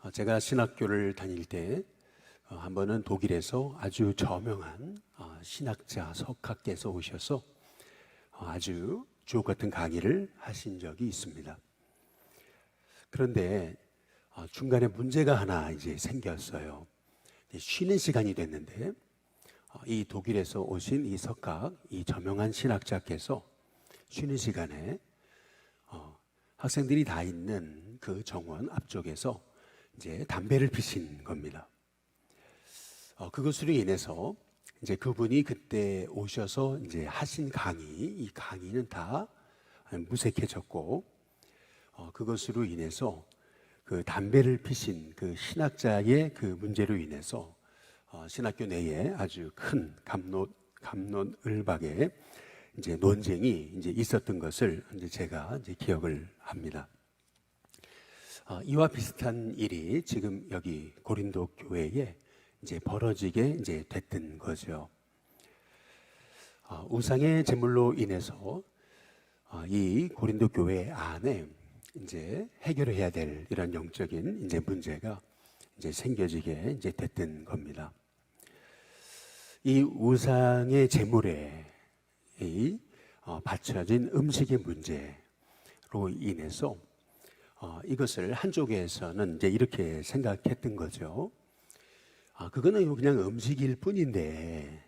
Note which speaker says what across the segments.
Speaker 1: 제가 신학교를 다닐 때 한 번은 독일에서 아주 저명한 신학자 석학께서 오셔서 아주 주옥 같은 강의를 하신 적이 있습니다. 그런데 중간에 문제가 하나 이제 생겼어요. 쉬는 시간이 됐는데 이 독일에서 오신 이 석학, 이 저명한 신학자께서 쉬는 시간에 학생들이 다 있는 그 정원 앞쪽에서 이제 담배를 피신 겁니다. 그것으로 인해서 이제 그분이 그때 오셔서 이제 하신 이 강의는 다 무색해졌고, 그것으로 인해서 그 담배를 피신 그 신학자의 그 문제로 인해서 신학교 내에 아주 큰 갑론을박의 이제 논쟁이 이제 있었던 것을 이제 제가 이제 기억을 합니다. 이와 비슷한 일이 지금 여기 고린도 교회에 이제 벌어지게 이제 됐던 거죠. 우상의 제물로 인해서 이 고린도 교회 안에 이제 해결해야 될 이런 영적인 이제 문제가 이제 생겨지게 이제 됐던 겁니다. 이 우상의 제물에 바쳐진 음식의 문제로 인해서 이것을 한쪽에서는 이제 이렇게 생각했던 거죠. 그거는 그냥 음식일 뿐인데,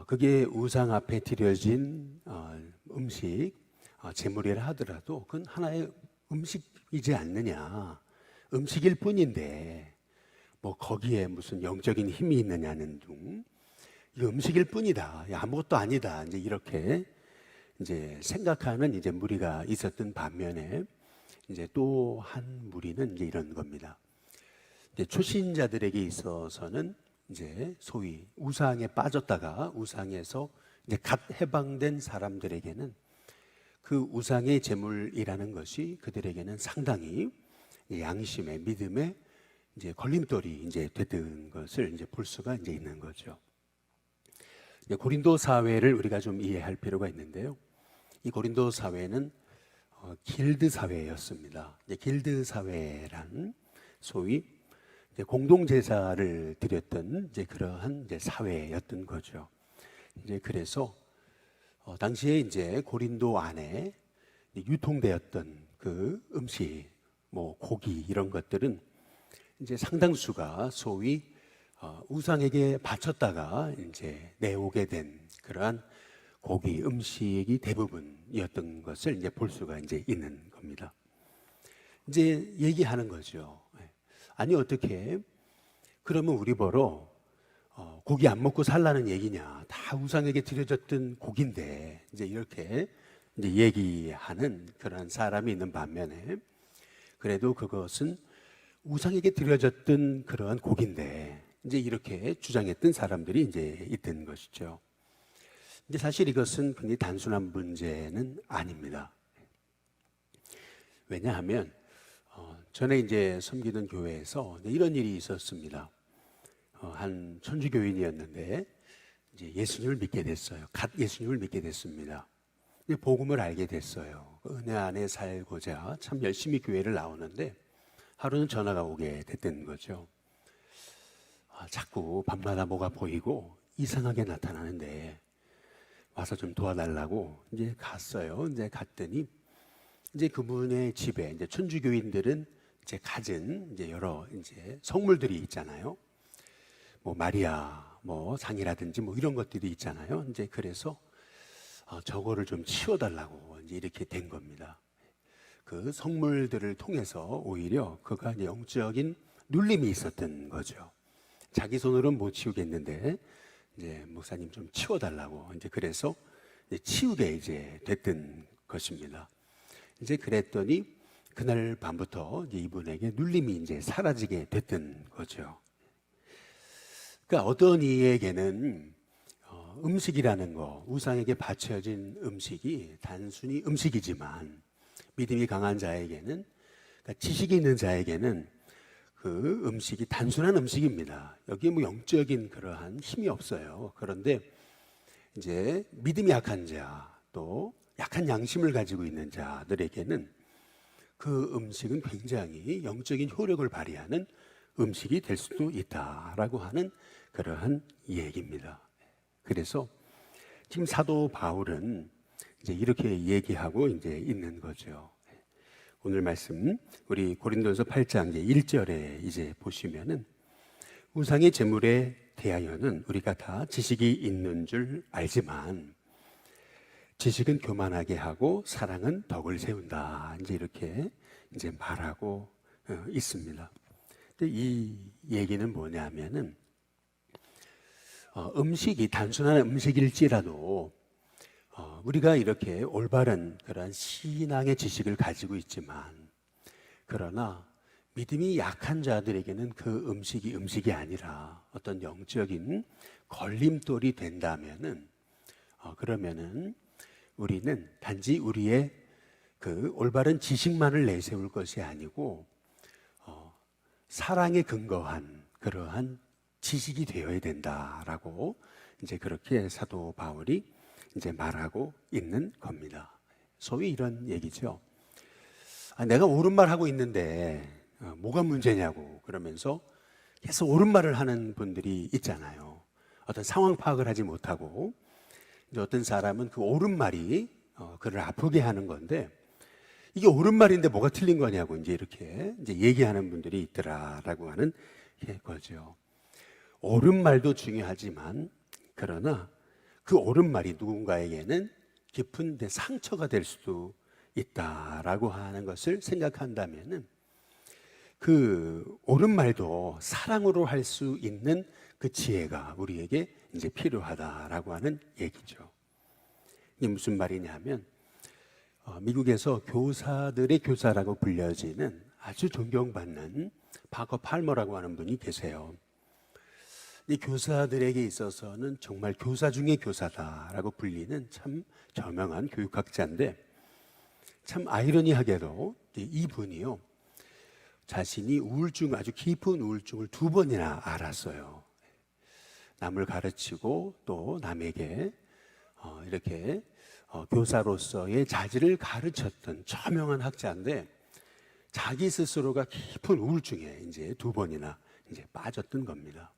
Speaker 1: 그게 우상 앞에 드려진 음식, 제물이라 하더라도 그건 하나의 음식이지 않느냐. 음식일 뿐인데, 뭐 거기에 무슨 영적인 힘이 있느냐는 둥. 이거 음식일 뿐이다. 아무것도 아니다. 이제 이렇게 이제 생각하는 이제 무리가 있었던 반면에 이제 또 한 무리는 이제 이런 겁니다. 이제 초신자들에게 있어서는 이제 소위 우상에 빠졌다가 우상에서 이제 갓 해방된 사람들에게는 그 우상의 제물이라는 것이 그들에게는 상당히 양심의 믿음의 이제 걸림돌이 이제 됐던 것을 이제 볼 수가 이제 있는 거죠. 이제 고린도 사회를 우리가 좀 이해할 필요가 있는데요. 이 고린도 사회는 길드 사회였습니다. 이제 길드 사회란 소위 이제 공동 제사를 드렸던 이제 그러한 이제 사회였던 거죠. 이제 그래서 당시에 이제 고린도 안에 유통되었던 그 음식, 뭐 고기 이런 것들은 이제 상당수가 소위 우상에게 바쳤다가 이제 내오게 된 그러한 고기 음식이 대부분이었던 것을 이제 볼 수가 이제 있는 겁니다. 이제 얘기하는 거죠. 아니 어떻게 그러면 우리 보러 고기 안 먹고 살라는 얘기냐? 다 우상에게 드려졌던 고기인데 이제 이렇게 이제 얘기하는 그런 사람이 있는 반면에 그래도 그것은 우상에게 드려졌던 그러한 고기인데 이제 이렇게 주장했던 사람들이 이제 있던 것이죠. 근데 사실 이것은 굉장히 단순한 문제는 아닙니다. 왜냐하면 전에 이제 섬기던 교회에서 이런 일이 있었습니다. 한 천주교인이었는데 이제 예수님을 믿게 됐어요. 갓 예수님을 믿게 됐습니다. 복음을 알게 됐어요. 은혜 안에 살고자 참 열심히 교회를 나오는데 하루는 전화가 오게 됐던 거죠. 자꾸 밤마다 뭐가 보이고 이상하게 나타나는데 와서 좀 도와달라고 이제 갔어요. 이제 갔더니 이제 그분의 집에 이제 천주교인들은 이제 가진 이제 여러 이제 성물들이 있잖아요. 뭐 마리아, 뭐 상이라든지 뭐 이런 것들이 있잖아요. 이제 그래서 저거를 좀 치워달라고 이제 이렇게 된 겁니다. 그 성물들을 통해서 오히려 그가 이제 영적인 눌림이 있었던 거죠. 자기 손으로는 못 치우겠는데 이제 목사님 좀 치워달라고 이제 그래서 이제 치우게 이제 됐던 것입니다. 이제 그랬더니 그날 밤부터 이제 이분에게 눌림이 이제 사라지게 됐던 거죠. 그러니까 어떤 이에게는 음식이라는 거, 우상에게 바쳐진 음식이 단순히 음식이지만 믿음이 강한 자에게는, 그러니까 지식이 있는 자에게는 그 음식이 단순한 음식입니다. 여기에 뭐 영적인 그러한 힘이 없어요. 그런데 이제 믿음이 약한 자, 또 약한 양심을 가지고 있는 자들에게는 그 음식은 굉장히 영적인 효력을 발휘하는 음식이 될 수도 있다라고 하는 그러한 얘기입니다. 그래서 지금 사도 바울은 이제 이렇게 얘기하고 이제 있는 거죠. 오늘 말씀 우리 고린도서 8장 1절에 이제 보시면은 우상의 제물에 대하여는 우리가 다 지식이 있는 줄 알지만 지식은 교만하게 하고 사랑은 덕을 세운다. 이제 이렇게 이제 말하고 있습니다. 근데 이 얘기는 뭐냐면은 음식이 단순한 음식일지라도 우리가 이렇게 올바른 그런 신앙의 지식을 가지고 있지만 그러나 믿음이 약한 자들에게는 그 음식이 아니라 어떤 영적인 걸림돌이 된다면은 그러면은 우리는 단지 우리의 그 올바른 지식만을 내세울 것이 아니고 사랑에 근거한 그러한 지식이 되어야 된다라고 이제 그렇게 사도 바울이 이제 말하고 있는 겁니다. 소위 이런 얘기죠. 내가 옳은 말 하고 있는데 뭐가 문제냐고 그러면서 계속 옳은 말을 하는 분들이 있잖아요. 어떤 상황 파악을 하지 못하고 이제 어떤 사람은 그 옳은 말이 그를 아프게 하는 건데 이게 옳은 말인데 뭐가 틀린 거냐고 이제 얘기하는 분들이 있더라라고 하는 거죠. 옳은 말도 중요하지만 그러나 그 옳은 말이 누군가에게는 깊은 상처가 될 수도 있다라고 하는 것을 생각한다면은 그 옳은 말도 사랑으로 할 수 있는 그 지혜가 우리에게 이제 필요하다라고 하는 얘기죠. 이게 무슨 말이냐면 미국에서 교사들의 교사라고 불려지는 아주 존경받는 바커 팔머라고 하는 분이 계세요. 이 교사들에게 있어서는 정말 교사 중에 교사다라고 불리는 참 저명한 교육학자인데 참 아이러니하게도 이분이요 자신이 아주 깊은 우울증을 2번이나 앓았어요. 남을 가르치고 또 남에게 이렇게 교사로서의 자질을 가르쳤던 저명한 학자인데 자기 스스로가 깊은 우울증에 이제 2번이나 이제 빠졌던 겁니다.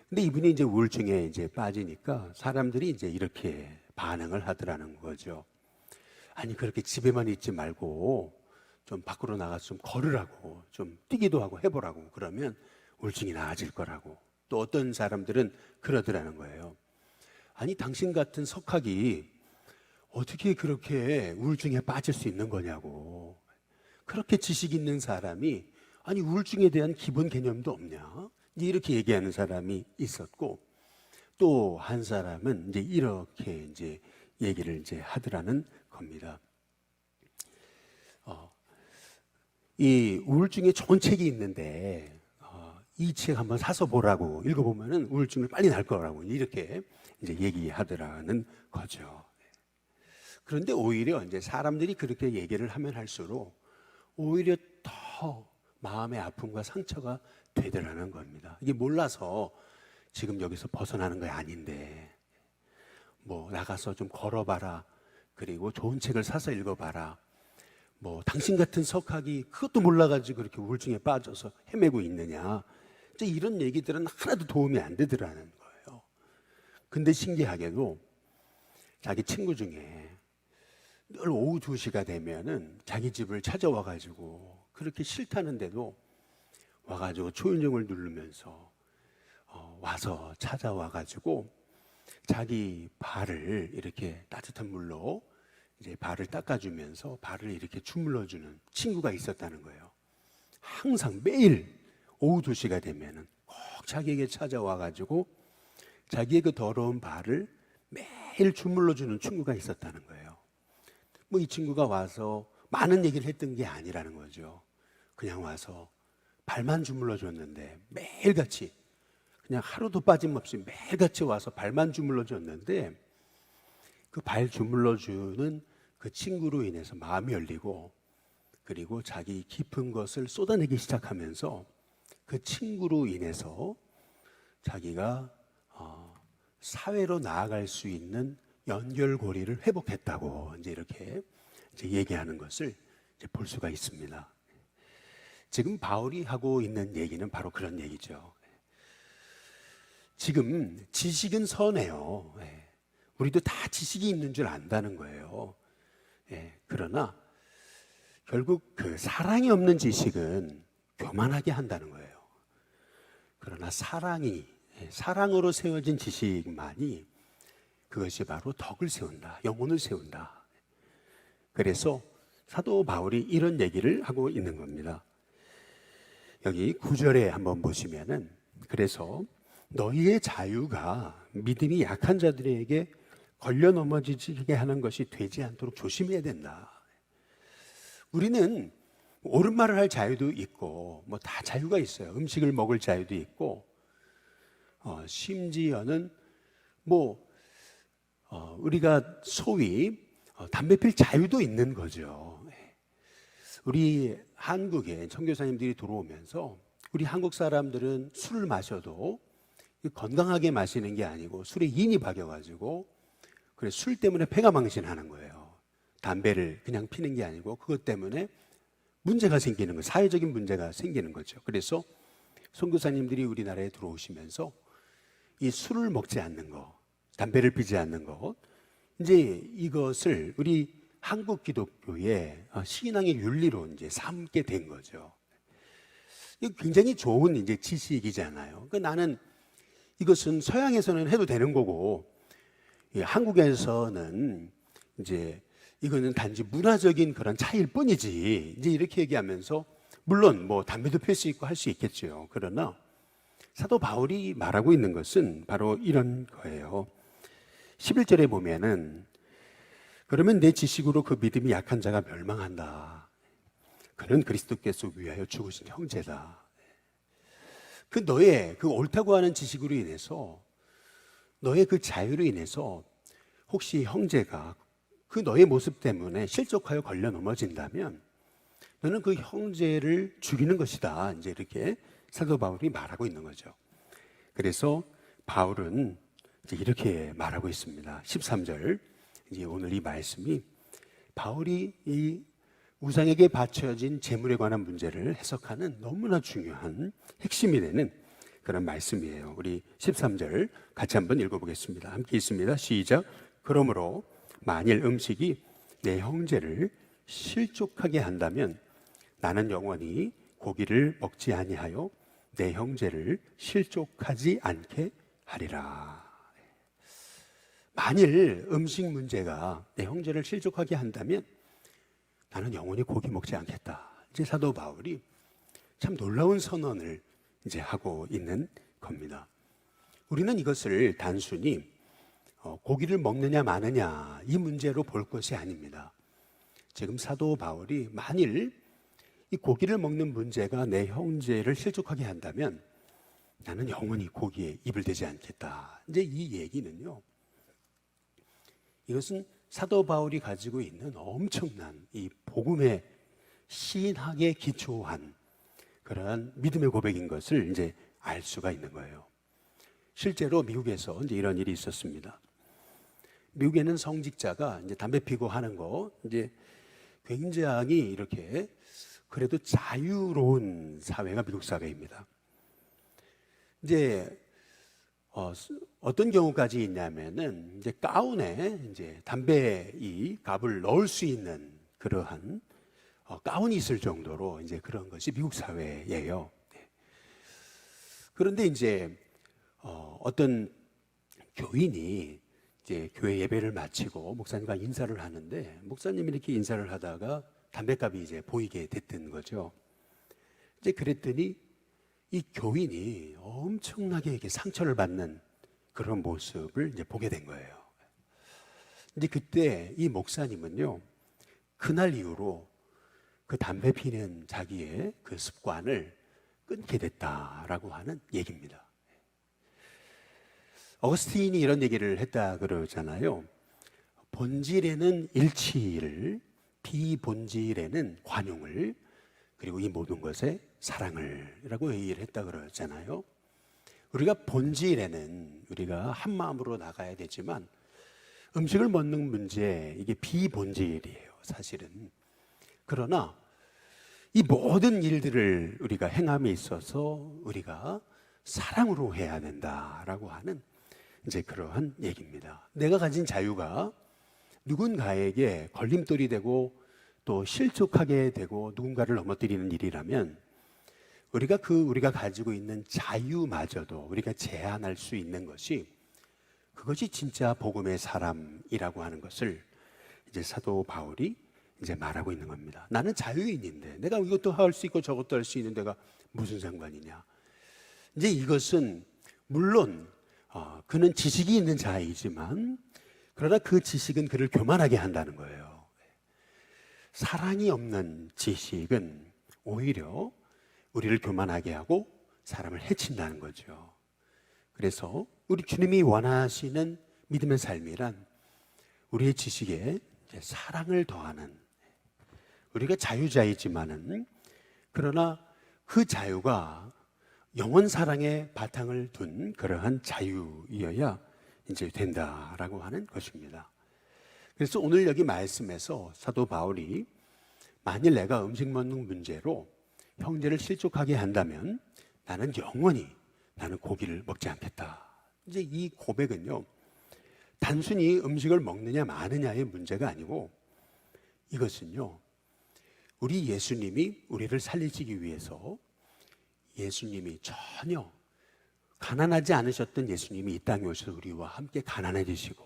Speaker 1: 근데 이분이 이제 우울증에 이제 빠지니까 사람들이 이제 이렇게 반응을 하더라는 거죠. 아니 그렇게 집에만 있지 말고 좀 밖으로 나가서 좀 걸으라고 좀 뛰기도 하고 해보라고 그러면 우울증이 나아질 거라고. 또 어떤 사람들은 그러더라는 거예요. 아니 당신 같은 석학이 어떻게 그렇게 우울증에 빠질 수 있는 거냐고. 그렇게 지식 있는 사람이 아니 우울증에 대한 기본 개념도 없냐 이렇게 얘기하는 사람이 있었고 또 한 사람은 이제 이렇게 이제 얘기를 이제 하더라는 겁니다. 이 우울증에 좋은 책이 있는데 이 책 한번 사서 보라고 읽어보면은 우울증을 빨리 날 거라고 이렇게 이제 얘기하더라는 거죠. 그런데 오히려 이제 사람들이 그렇게 얘기를 하면 할수록 오히려 더 마음의 아픔과 상처가 되더라는 겁니다. 이게 몰라서 지금 여기서 벗어나는 게 아닌데 뭐 나가서 좀 걸어봐라. 그리고 좋은 책을 사서 읽어봐라. 뭐 당신 같은 석학이 그것도 몰라가지고 그렇게 우울증에 빠져서 헤매고 있느냐. 이런 얘기들은 하나도 도움이 안 되더라는 거예요. 근데 신기하게도 자기 친구 중에 늘 오후 2시가 되면은 자기 집을 찾아와가지고 그렇게 싫다는데도 와가지고 초인종을 누르면서 와서 찾아와가지고 자기 발을 이렇게 따뜻한 물로 이제 발을 닦아주면서 발을 이렇게 주물러주는 친구가 있었다는 거예요. 항상 매일 오후 2시가 되면은 꼭 자기에게 찾아와가지고 자기의 그 더러운 발을 매일 주물러주는 친구가 있었다는 거예요. 뭐 이 친구가 와서 많은 얘기를 했던 게 아니라는 거죠. 그냥 와서 발만 주물러 줬는데 매일같이 그냥 하루도 빠짐없이 매일같이 와서 발만 주물러 줬는데 그 발 주물러 주는 그 친구로 인해서 마음이 열리고 그리고 자기 깊은 것을 쏟아내기 시작하면서 그 친구로 인해서 자기가 사회로 나아갈 수 있는 연결고리를 회복했다고 이제 이렇게 이제 얘기하는 것을 이제 볼 수가 있습니다. 지금 바울이 하고 있는 얘기는 바로 그런 얘기죠. 지금 지식은 선해요. 우리도 다 지식이 있는 줄 안다는 거예요. 그러나 결국 그 사랑이 없는 지식은 교만하게 한다는 거예요. 그러나 사랑으로 세워진 지식만이 그것이 바로 덕을 세운다, 영혼을 세운다. 그래서 사도 바울이 이런 얘기를 하고 있는 겁니다. 여기 9절에 한번 보시면은, 그래서 너희의 자유가 믿음이 약한 자들에게 걸려 넘어지게 하는 것이 되지 않도록 조심해야 된다. 우리는 옳은 말을 할 자유도 있고 뭐 다 자유가 있어요. 음식을 먹을 자유도 있고 심지어는 우리가 소위 담배 필 자유도 있는 거죠. 우리 한국에 선교사님들이 들어오면서 우리 한국 사람들은 술을 마셔도 건강하게 마시는 게 아니고 술에 인이 박여가지고 그래 술 때문에 폐가 망신하는 거예요. 담배를 그냥 피는 게 아니고 그것 때문에 문제가 생기는 거예요. 사회적인 문제가 생기는 거죠. 그래서 선교사님들이 우리나라에 들어오시면서 이 술을 먹지 않는 거, 담배를 피지 않는 것, 이제 이것을 우리 한국 기독교의 신앙의 윤리로 이제 삼게 된 거죠. 이거 굉장히 좋은 이제 지식이잖아요. 그러니까 나는 이것은 서양에서는 해도 되는 거고, 한국에서는 이제 이거는 단지 문화적인 그런 차이일 뿐이지. 이제 이렇게 얘기하면서 물론 뭐 담배도 필 수 있고 할 수 있겠죠. 그러나 사도 바울이 말하고 있는 것은 바로 이런 거예요. 11절에 보면은 그러면 내 지식으로 그 믿음이 약한 자가 멸망한다. 그는 그리스도께서 위하여 죽으신 형제다. 그 너의 그 옳다고 하는 지식으로 인해서 너의 그 자유로 인해서 혹시 형제가 그 너의 모습 때문에 실족하여 걸려 넘어진다면 너는 그 형제를 죽이는 것이다. 이제 이렇게 사도 바울이 말하고 있는 거죠. 그래서 바울은 이제 이렇게 말하고 있습니다. 13절. 이제 오늘 이 말씀이 바울이 이 우상에게 바쳐진 재물에 관한 문제를 해석하는 너무나 중요한 핵심이 되는 그런 말씀이에요. 우리 13절 같이 한번 읽어보겠습니다. 함께 있습니다. 시작. 그러므로 만일 음식이 내 형제를 실족하게 한다면 나는 영원히 고기를 먹지 아니하여 내 형제를 실족하지 않게 하리라. 만일 음식 문제가 내 형제를 실족하게 한다면 나는 영원히 고기 먹지 않겠다. 이제 사도 바울이 참 놀라운 선언을 이제 하고 있는 겁니다. 우리는 이것을 단순히 고기를 먹느냐 마느냐 이 문제로 볼 것이 아닙니다. 지금 사도 바울이 만일 이 고기를 먹는 문제가 내 형제를 실족하게 한다면 나는 영원히 고기에 입을 대지 않겠다. 이제 이 얘기는요, 이것은 사도 바울이 가지고 있는 엄청난 이 복음의 신학에 기초한 그러한 믿음의 고백인 것을 이제 알 수가 있는 거예요. 실제로 미국에서 이제 이런 일이 있었습니다. 미국에는 성직자가 이제 담배 피고 하는 거 이제 굉장히 이렇게 그래도 자유로운 사회가 미국 사회입니다. 이제 어떤 경우까지 있냐면은 이제 가운에 이제 담배 이 갑을 넣을 수 있는 그러한 가운이 있을 정도로 이제 그런 것이 미국 사회예요. 그런데 이제 어떤 교인이 이제 교회 예배를 마치고 목사님과 인사를 하는데 목사님이 이렇게 인사를 하다가 담배갑이 이제 보이게 됐던 거죠. 이제 그랬더니 이 교인이 엄청나게 이렇게 상처를 받는 그런 모습을 이제 보게 된 거예요. 이제 그때 이 목사님은요, 그날 이후로 그 담배 피는 자기의 그 습관을 끊게 됐다라고 하는 얘기입니다. 어거스틴이 이런 얘기를 했다 그러잖아요. 본질에는 일치를, 비본질에는 관용을, 그리고 이 모든 것에 사랑을 라고 얘기를 했다 그러잖아요. 우리가 본질에는 우리가 한 마음으로 나가야 되지만 음식을 먹는 문제, 이게 비본질이에요. 사실은 그러나 이 모든 일들을 우리가 행함에 있어서 우리가 사랑으로 해야 된다라고 하는 이제 그러한 얘기입니다. 내가 가진 자유가 누군가에게 걸림돌이 되고 또 실족하게 되고 누군가를 넘어뜨리는 일이라면 우리가 가지고 있는 자유마저도 우리가 제한할 수 있는 것이, 그것이 진짜 복음의 사람이라고 하는 것을 이제 사도 바울이 이제 말하고 있는 겁니다. 나는 자유인인데 내가 이것도 할 수 있고 저것도 할 수 있는 데가 무슨 상관이냐. 이제 이것은 물론 그는 지식이 있는 자이지만 그러나 그 지식은 그를 교만하게 한다는 거예요. 사랑이 없는 지식은 오히려 우리를 교만하게 하고 사람을 해친다는 거죠. 그래서 우리 주님이 원하시는 믿음의 삶이란 우리의 지식에 사랑을 더하는, 우리가 자유자이지만은 그러나 그 자유가 영원 사랑의 바탕을 둔 그러한 자유이어야 이제 된다라고 하는 것입니다. 그래서 오늘 여기 말씀에서 사도 바울이 만일 내가 음식 먹는 문제로 형제를 실족하게 한다면 나는 영원히 나는 고기를 먹지 않겠다. 이제 이 고백은요, 단순히 음식을 먹느냐 마느냐의 문제가 아니고 이것은요, 우리 예수님이 우리를 살리시기 위해서 예수님이 전혀 가난하지 않으셨던 예수님이 이 땅에 오셔서 우리와 함께 가난해지시고,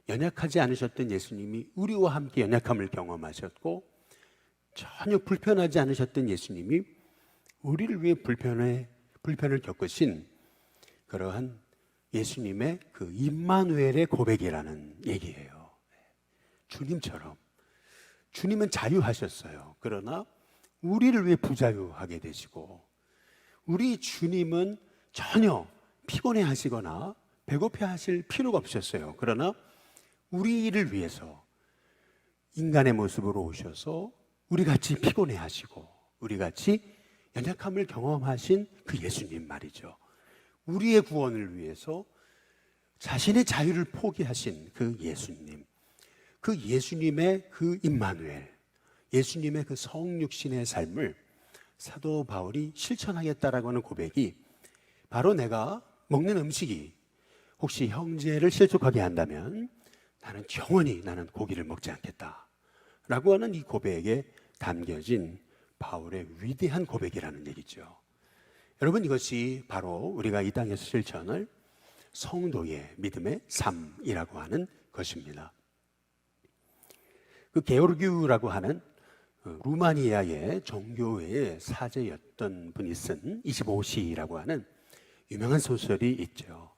Speaker 1: 연약하지 않으셨던 예수님이 우리와 함께 연약함을 경험하셨고, 전혀 불편하지 않으셨던 예수님이 우리를 위해 불편을 겪으신 그러한 예수님의 그 임마누엘의 고백이라는 얘기예요. 주님처럼 주님은 자유하셨어요. 그러나 우리를 위해 부자유하게 되시고, 우리 주님은 전혀 피곤해 하시거나 배고파 하실 필요가 없으셨어요. 그러나 우리를 위해서 인간의 모습으로 오셔서 우리같이 피곤해 하시고 우리같이 연약함을 경험하신 그 예수님 말이죠. 우리의 구원을 위해서 자신의 자유를 포기하신 그 예수님, 그 예수님의 그 임마누엘, 예수님의 그 성육신의 삶을 사도 바울이 실천하겠다라고 하는 고백이 바로 내가 먹는 음식이 혹시 형제를 실족하게 한다면 나는 영원히 나는 고기를 먹지 않겠다 라고 하는 이 고백에 담겨진 바울의 위대한 고백이라는 얘기죠. 여러분, 이것이 바로 우리가 이 땅에서 실천할 성도의 믿음의 삶이라고 하는 것입니다. 그 게오르기우라고 하는 루마니아의 정교회의 사제였던 분이 쓴 25시라고 하는 유명한 소설이 있죠.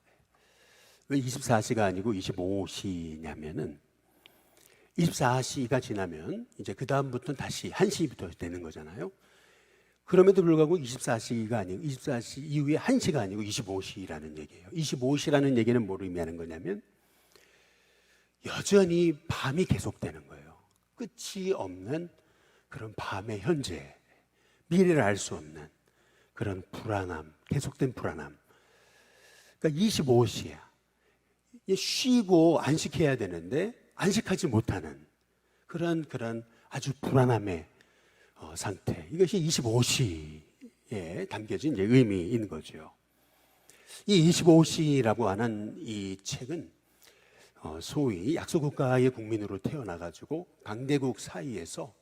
Speaker 1: 왜 24시가 아니고 25시냐면은 24시가 지나면 이제 그 다음부터는 다시 1시부터 되는 거잖아요. 그럼에도 불구하고 24시가 아니고 24시 이후에 1시가 아니고 25시라는 얘기예요. 25시라는 얘기는 뭘 의미하는 거냐면 여전히 밤이 계속되는 거예요. 끝이 없는 그런 밤의 현재, 미래를 알 수 없는 그런 불안함, 계속된 불안함. 그러니까 25시야. 쉬고 안식해야 되는데 안식하지 못하는 그런 아주 불안함의 상태. 이것이 25시에 담겨진 의미인 거죠. 이 25시라고 하는 이 책은 소위 약소국가의 국민으로 태어나가지고 강대국 사이에서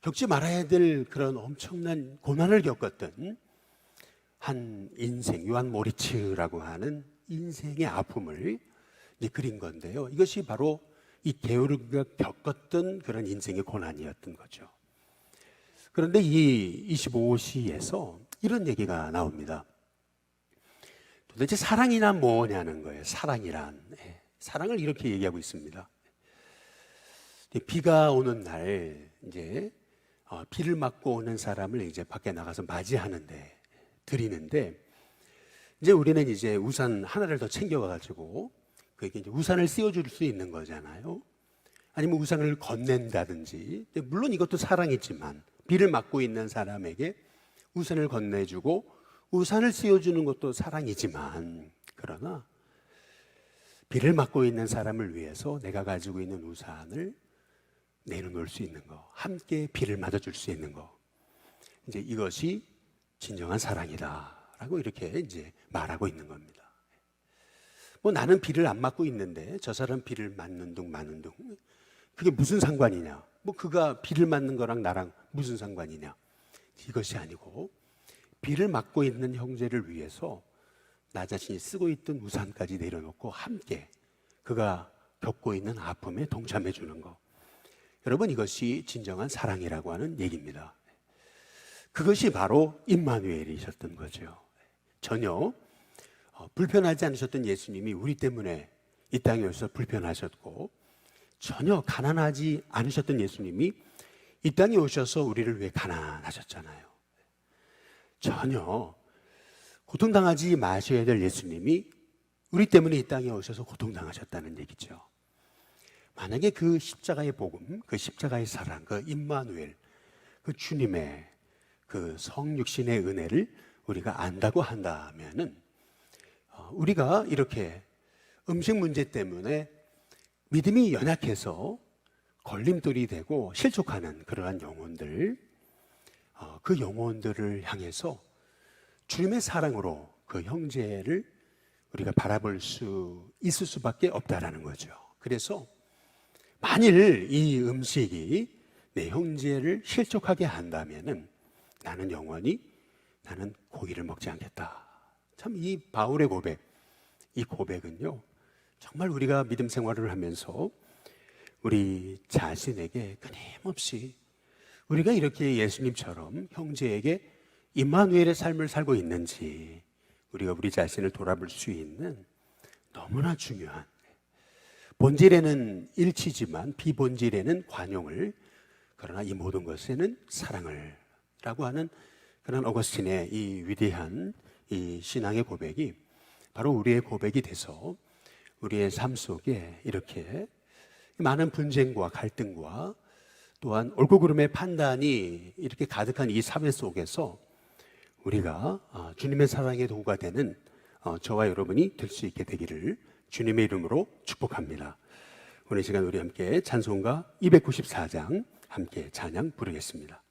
Speaker 1: 겪지 말아야 될 그런 엄청난 고난을 겪었던 한 인생, 요한 모리츠라고 하는 인생의 아픔을 이제 그린 건데요. 이것이 바로 이 게오르기가 겪었던 그런 인생의 고난이었던 거죠. 그런데 이 25시에서 이런 얘기가 나옵니다. 도대체 사랑이란 뭐냐는 거예요. 사랑이란. 사랑을 이렇게 얘기하고 있습니다. 비가 오는 날 이제 비를 맞고 오는 사람을 이제 밖에 나가서 맞이하는데 드리는데 이제 우리는 이제 우산 하나를 더 챙겨가지고 그에게 이제 우산을 씌워줄 수 있는 거잖아요. 아니면 우산을 건넨다든지. 물론 이것도 사랑이지만 비를 맞고 있는 사람에게 우산을 건네주고 우산을 씌워주는 것도 사랑이지만, 그러나 비를 맞고 있는 사람을 위해서 내가 가지고 있는 우산을 내려놓을 수 있는 거, 함께 비를 맞아줄 수 있는 거, 이제 이것이 진정한 사랑이다라고 이렇게 이제 말하고 있는 겁니다. 뭐 나는 비를 안 맞고 있는데 저 사람 비를 맞는 둥 마는 둥, 그게 무슨 상관이냐? 뭐 그가 비를 맞는 거랑 나랑 무슨 상관이냐? 이것이 아니고 비를 맞고 있는 형제를 위해서 나 자신이 쓰고 있던 우산까지 내려놓고 함께 그가 겪고 있는 아픔에 동참해 주는 거. 여러분, 이것이 진정한 사랑이라고 하는 얘기입니다. 그것이 바로 임마누엘이셨던 거죠. 전혀 불편하지 않으셨던 예수님이 우리 때문에 이 땅에 오셔서 불편하셨고, 전혀 가난하지 않으셨던 예수님이 이 땅에 오셔서 우리를 위해 가난하셨잖아요. 전혀 고통당하지 마셔야 될 예수님이 우리 때문에 이 땅에 오셔서 고통당하셨다는 얘기죠. 만약에 그 십자가의 복음, 그 십자가의 사랑, 그 임마누엘, 그 주님의 그 성육신의 은혜를 우리가 안다고 한다면은 우리가 이렇게 음식 문제 때문에 믿음이 연약해서 걸림돌이 되고 실족하는 그러한 영혼들, 그 영혼들을 향해서 주님의 사랑으로 그 형제를 우리가 바라볼 수 있을 수밖에 없다라는 거죠. 그래서 만일 이 음식이 내 형제를 실족하게 한다면은 나는 영원히 나는 고기를 먹지 않겠다. 참 이 바울의 고백, 이 고백은요, 정말 우리가 믿음 생활을 하면서 우리 자신에게 끊임없이 우리가 이렇게 예수님처럼 형제에게 임마누엘의 삶을 살고 있는지 우리가 우리 자신을 돌아볼 수 있는 너무나 중요한, 본질에는 일치지만 비본질에는 관용을, 그러나 이 모든 것에는 사랑을 라고 하는 그런 어거스틴의 이 위대한 이 신앙의 고백이 바로 우리의 고백이 돼서 우리의 삶 속에 이렇게 많은 분쟁과 갈등과 또한 옳고 그름의 판단이 이렇게 가득한 이 사회 속에서 우리가 주님의 사랑의 도구가 되는 저와 여러분이 될 수 있게 되기를 주님의 이름으로 축복합니다. 오늘 시간 우리 함께 찬송가 294장 함께 찬양 부르겠습니다.